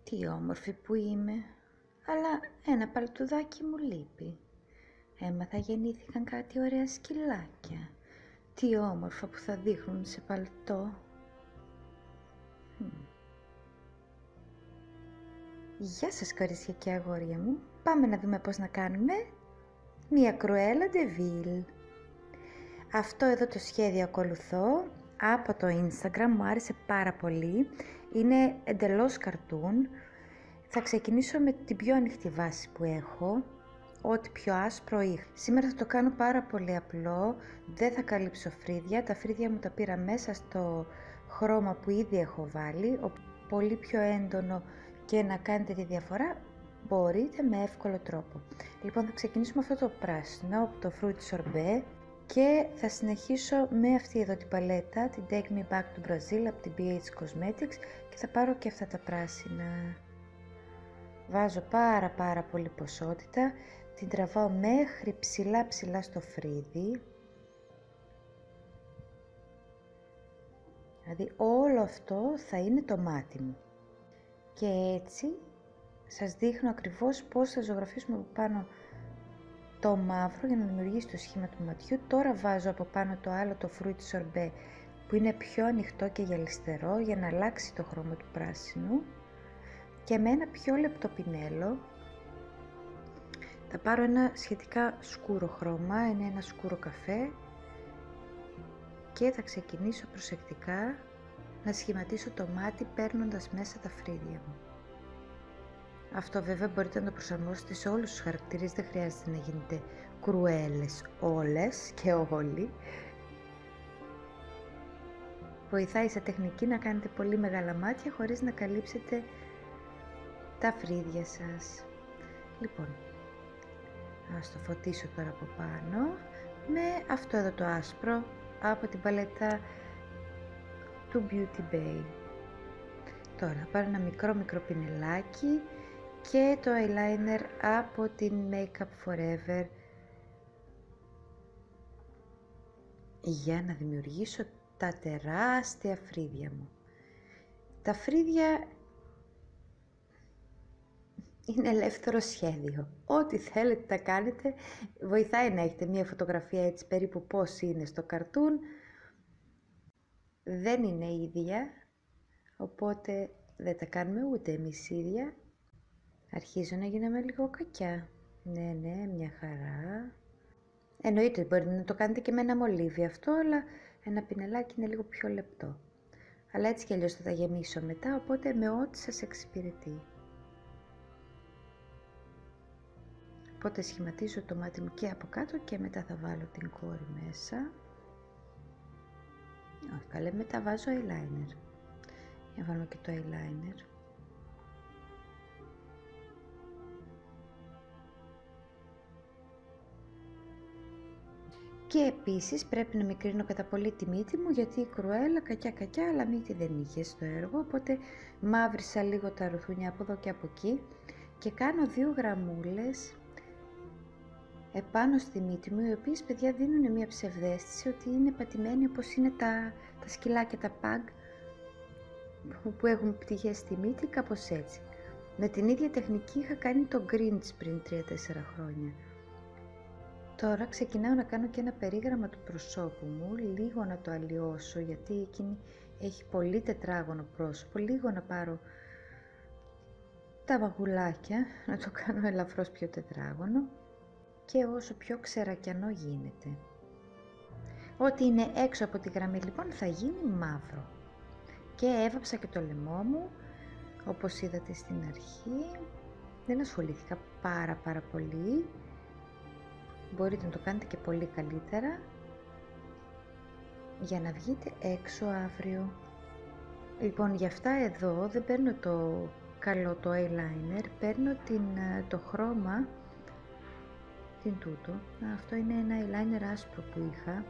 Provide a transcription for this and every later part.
Τι όμορφη που είμαι, αλλά ένα παλτουδάκι μου λείπει. Έμαθα γεννήθηκαν κάτι ωραία σκυλάκια. Τι όμορφα που θα δείχνουν σε παλτό. Γεια σας κορίτσια και αγόρια μου. Πάμε να δούμε πώς να κάνουμε μια κρουέλα ντεβίλ. Αυτό εδώ το σχέδιο ακολουθώ από το Instagram, μου άρεσε πάρα πολύ. Είναι εντελώς καρτούν. Θα ξεκινήσω με την πιο ανοιχτή βάση που έχω, ό,τι πιο άσπρο είχα. Σήμερα θα το κάνω πάρα πολύ απλό, δεν θα καλύψω φρύδια. Τα φρύδια μου τα πήρα μέσα στο χρώμα που ήδη έχω βάλει, πολύ πιο έντονο, και να κάνετε τη διαφορά μπορείτε με εύκολο τρόπο. Λοιπόν, θα ξεκινήσω με αυτό το πράσινο, το Fruit Sorbet, και θα συνεχίσω με αυτή εδώ την παλέτα, την Take Me Back to Brazil από την BH Cosmetics, και θα πάρω και αυτά τα πράσινα. Βάζω πάρα πολύ ποσότητα, την τραβάω μέχρι ψηλά στο φρύδι. Δηλαδή όλο αυτό θα είναι το μάτι μου. Και έτσι σας δείχνω ακριβώς πώς θα ζωγραφίσουμε από πάνω το μαύρο για να δημιουργήσει το σχήμα του ματιού. Τώρα βάζω από πάνω το άλλο, το Fruit Sorbet, που είναι πιο ανοιχτό και γυαλιστερό, για να αλλάξει το χρώμα του πράσινου. Και με ένα πιο λεπτό πινέλο θα πάρω ένα σχετικά σκούρο χρώμα, είναι ένα σκούρο καφέ, και θα ξεκινήσω προσεκτικά να σχηματίσω το μάτι παίρνοντας μέσα τα φρύδια μου. Αυτό βέβαια μπορείτε να το προσαρμόσετε σε όλους τους χαρακτήρες, δεν χρειάζεται να γίνετε κρουέλες όλες και όλοι. Βοηθάει σε τεχνική να κάνετε πολύ μεγάλα μάτια χωρίς να καλύψετε τα φρύδια σας. Λοιπόν, ας το φωτίσω τώρα από πάνω με αυτό εδώ το άσπρο από την παλέτα του Beauty Bay. Τώρα πάρω ένα μικρό πινελάκι και το eyeliner από την Make Up Forever για να δημιουργήσω τα τεράστια φρύδια μου. Τα φρύδια είναι ελεύθερο σχέδιο. Ό,τι θέλετε τα κάνετε. Βοηθάει να έχετε μια φωτογραφία έτσι περίπου πώς είναι στο καρτούν. Δεν είναι ίδια, οπότε δεν τα κάνουμε ούτε εμείς ίδια. Αρχίζω να γίνομαι λίγο κακιά. Ναι, μια χαρά. Εννοείται μπορείτε να το κάνετε και με ένα μολύβι αυτό, αλλά ένα πινελάκι είναι λίγο πιο λεπτό. Αλλά έτσι κι αλλιώς θα τα γεμίσω μετά, οπότε με ό,τι σας εξυπηρετεί. Οπότε σχηματίζω το μάτι μου και από κάτω και μετά θα βάλω την κόρη μέσα. Όχι, καλά, μετά βάζω eyeliner. Για να βάλω και το eyeliner. Και επίσης πρέπει να μικρύνω κατά πολύ τη μύτη μου, γιατί η κρουέλα κακιά, αλλά μύτη δεν είχε στο έργο, οπότε μαύρισα λίγο τα ρουθούνια από εδώ και από εκεί και κάνω 2 γραμμούλες επάνω στη μύτη μου, οι οποίες, παιδιά, δίνουν μια ψευδαίσθηση ότι είναι πατημένοι όπως είναι τα σκυλάκια, τα pug, που έχουν πτυχές στη μύτη, κάπως έτσι. Με την ίδια τεχνική είχα κάνει το Grinch πριν 3-4 χρόνια. Τώρα ξεκινάω να κάνω και ένα περίγραμμα του προσώπου μου, λίγο να το αλλοιώσω, γιατί εκείνη έχει πολύ τετράγωνο πρόσωπο, λίγο να πάρω τα μαγουλάκια, να το κάνω ελαφρώς πιο τετράγωνο και όσο πιο ξερακιανό γίνεται. Ό,τι είναι έξω από τη γραμμή λοιπόν θα γίνει μαύρο. Και έβαψα και το λαιμό μου, όπως είδατε στην αρχή. Δεν ασχολήθηκα πάρα πολύ. Μπορείτε να το κάνετε και πολύ καλύτερα για να βγείτε έξω αύριο. Λοιπόν, για αυτά εδώ δεν παίρνω το καλό το eyeliner, παίρνω το χρώμα, την τούτο. Αυτό είναι ένα eyeliner άσπρο που είχα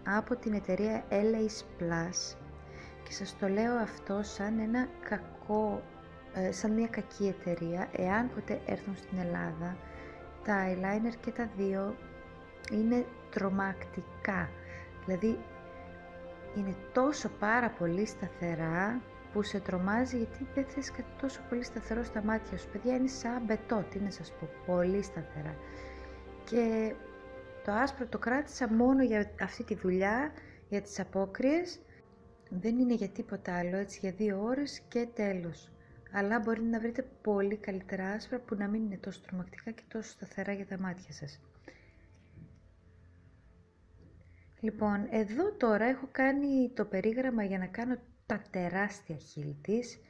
από την εταιρεία LA Splash και σας το λέω αυτό σαν ένα σαν μια κακή εταιρεία. Εάν ποτέ έρθουν στην Ελλάδα, τα eyeliner και τα δύο είναι τρομακτικά. Δηλαδή είναι τόσο πάρα πολύ σταθερά που σε τρομάζει, γιατί δεν θες κάτι τόσο πολύ σταθερό στα μάτια σου. Παιδιά, είναι σαν μπετό, τι να σας πω, πολύ σταθερά. Και το άσπρο το κράτησα μόνο για αυτή τη δουλειά, για τις απόκριες. Δεν είναι για τίποτα άλλο, έτσι, για 2 ώρες και τέλος. Αλλά μπορείτε να βρείτε πολύ καλύτερα άσπρα που να μην είναι τόσο τρομακτικά και τόσο σταθερά για τα μάτια σας. Λοιπόν, εδώ τώρα έχω κάνει το περίγραμμα για να κάνω τα τεράστια χείλη της,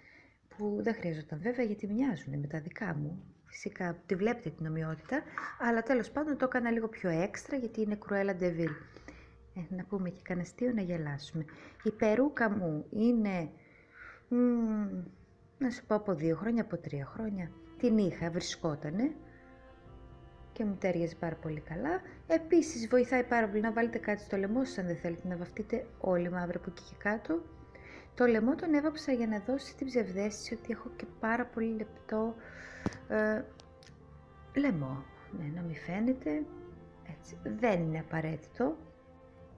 που δεν χρειαζόταν βέβαια γιατί μοιάζουν με τα δικά μου. Φυσικά τη βλέπετε την ομοιότητα, αλλά τέλος πάντων το έκανα λίγο πιο έξτρα γιατί είναι Cruella de Vil. Να πούμε και κανένα αστείο να γελάσουμε. Η περούκα μου είναι, να σου πω, από 2 χρόνια, από 3 χρόνια. Την είχα, βρισκότανε και μου τέριαζε πάρα πολύ καλά. Επίσης βοηθάει πάρα πολύ να βάλετε κάτι στο λαιμό σας αν δεν θέλετε να βαφτείτε όλοι μαύρα από εκεί και κάτω. Το λαιμό τον έβαψα για να δώσει την ψευδαίσθηση ότι έχω και πάρα πολύ λεπτό λαιμό. Ναι, να μην φαίνεται, έτσι. Δεν είναι απαραίτητο.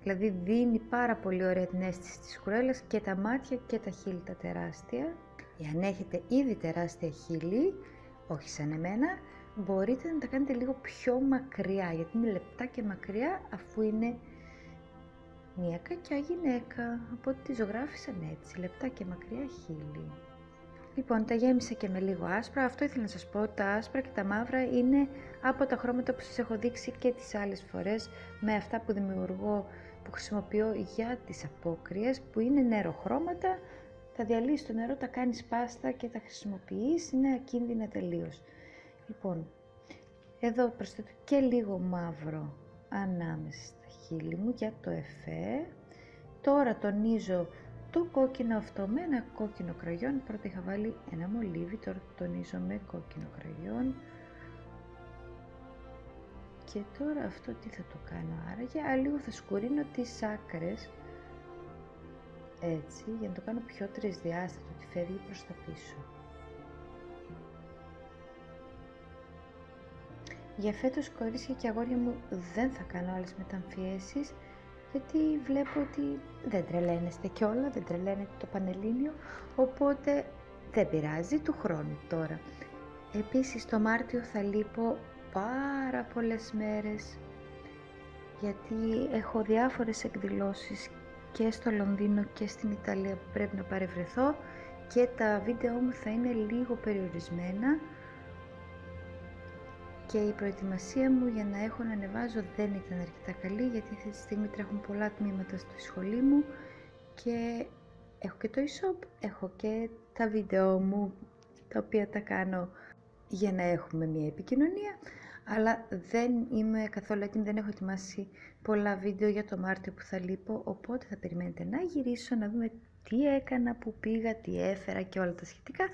Δηλαδή δίνει πάρα πολύ ωραία την αίσθηση της κουρέλας και τα μάτια και τα χείλη τα τεράστια. Εάν έχετε ήδη τεράστια χείλη, όχι σαν εμένα, μπορείτε να τα κάνετε λίγο πιο μακριά, γιατί είναι λεπτά και μακριά αφού είναι μια κακιά γυναίκα. Από ό,τι τη ζωγράφισαν έτσι, λεπτά και μακριά χείλη. Λοιπόν, τα γέμισα και με λίγο άσπρα. Αυτό ήθελα να σας πω, τα άσπρα και τα μαύρα είναι από τα χρώματα που σας έχω δείξει και τις άλλες φορές, με αυτά που δημιουργώ, που χρησιμοποιώ για τις απόκριες, που είναι νεροχρώματα. Τα διαλύεις στο νερό, τα κάνεις πάστα και τα χρησιμοποιείς, είναι ακίνδυνα τελείως. Λοιπόν, εδώ προσθέτω και λίγο μαύρο ανάμεσα στα χείλη μου για το εφέ. Τώρα τονίζω το κόκκινο αυτό με ένα κόκκινο κραγιόν. Πρώτα είχα βάλει ένα μολύβι, τώρα το τονίζω με κόκκινο κραγιόν. Και τώρα αυτό τι θα το κάνω άραγε, λίγο θα σκουρίνω τις άκρες, έτσι, για να το κάνω πιο τρισδιάστατο, ότι φεύγει προς τα πίσω. Για φέτος, κορίτσια και αγόρια μου, δεν θα κάνω άλλες μεταμφιέσεις, γιατί βλέπω ότι δεν τρελαίνεστε κιόλα, δεν τρελαίνετε το Πανελλήνιο, οπότε δεν πειράζει, του χρόνου τώρα. Επίσης το Μάρτιο θα λείπω πάρα πολλές μέρες, γιατί έχω διάφορες εκδηλώσεις και στο Λονδίνο και στην Ιταλία που πρέπει να παρευρεθώ και τα βίντεο μου θα είναι λίγο περιορισμένα και η προετοιμασία μου για να έχω να ανεβάζω δεν ήταν αρκετά καλή, γιατί αυτή τη στιγμή τρέχουν πολλά τμήματα στη σχολή μου και έχω και το e-shop, έχω και τα βίντεο μου τα οποία τα κάνω για να έχουμε μια επικοινωνία, αλλά δεν είμαι καθόλου έτοιμη, δεν έχω ετοιμάσει πολλά βίντεο για το Μάρτιο που θα λείπω, οπότε θα περιμένετε να γυρίσω, να δούμε τι έκανα, που πήγα, τι έφερα και όλα τα σχετικά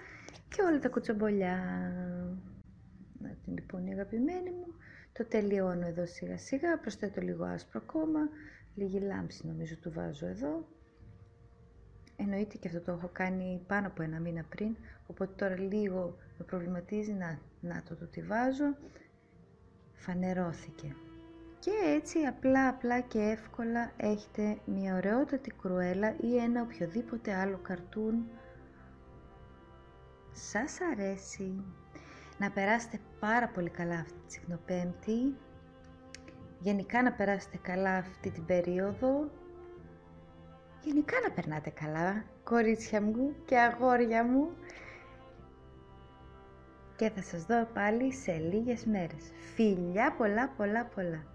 και όλα τα κουτσομπολιά. Να την λοιπόν η αγαπημένη μου, το τελειώνω εδώ σιγά σιγά, προσθέτω λίγο άσπρο ακόμα, λίγη λάμψη νομίζω του βάζω εδώ. Εννοείται και αυτό το έχω κάνει πάνω από 1 μήνα πριν, οπότε τώρα λίγο με προβληματίζει, να το τι βάζω, φανερώθηκε. Και έτσι απλά και εύκολα έχετε μια ωραιότατη Κρουέλα ή ένα οποιοδήποτε άλλο καρτούν σας αρέσει. Να περάσετε πάρα πολύ καλά αυτή τη Τσικνοπέμπτη, γενικά να περάσετε καλά αυτή την περίοδο, γενικά να περνάτε καλά, κορίτσια μου και αγόρια μου, και θα σας δω πάλι σε λίγες μέρες. Φιλιά πολλά.